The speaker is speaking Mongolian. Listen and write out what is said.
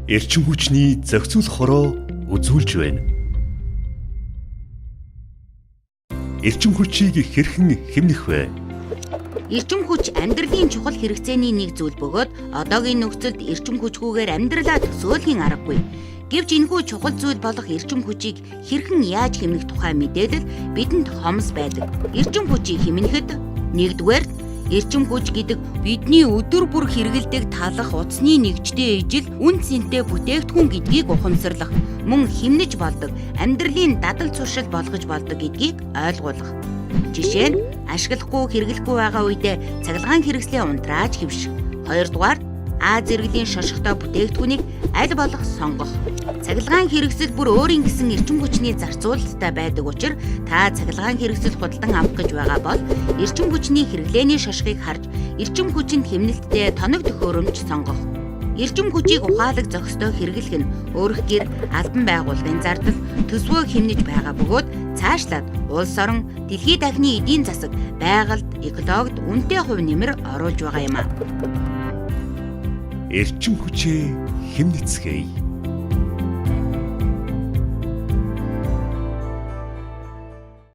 Эрчим хүчний зохицуулах хороо үзүүлж байна. Эрчим хүчийг хэрхэн хэмнэх вэ? Эрчим хүч амьдралын чухал хэрэгцээний нэг зүйл бөгөөд одоогийн нөхцөлд эрчим хүчгүйгээр амьдралаа төсөөлхийн аргагүй. Гэвч энэхүү чухал зүйл болох эрчим хүчийг хэрхэн яаж хэмнэх тухай мэдээлэл бидэнд хомс байдаг. Эрчим хүчийг хэмнэхэд нэгдүгээр эрчим хүч гэдэг бидний өдөр бүр хэрэгэлдэг талах утасны нэгжтэй ижил үн цэнтэй бүтээгдэхүүн гэдгийг ухамсарлах, мөн хэмнэж болдог, амьдралын дадал зуршил болгож болдог гэдгийг ойлгуулах. Жишээ нь ашиглахгүй хэрэглэхгүй байгаа үедээ цахилгаан хэрэгслийн унтрааж хэвших. Хоёрдугаар Аз зэрэглэлийн шошготой бүтээгдэхүүнийг аль болох сонгох. Цахилгаан хэрэгсэл бүр өөрийн гэсэн эрчим хүчний зарцуулалттай байдаг учраас та цахилгаан хэрэгсэл худалдан авах гэж байгаа бол эрчим хүчний хэрэглээний шошгыг харж эрчим хүчинд хэмнэлттэй тоног төхөөрөмж сонгох. Эрчим хүчийг ухаалаг зохистой хэрэглэх нь өөрөх гэр албан байгууллагын зардал төсвөө хэмнэж байгаа бөгөөд цаашлаад улс орон дэлхийн дахины эдийн засаг байгальд экологид үнэтэй хувь нэмэр оруулж байгаа юм а. Эрчим хүчээ хэмнэцгээе.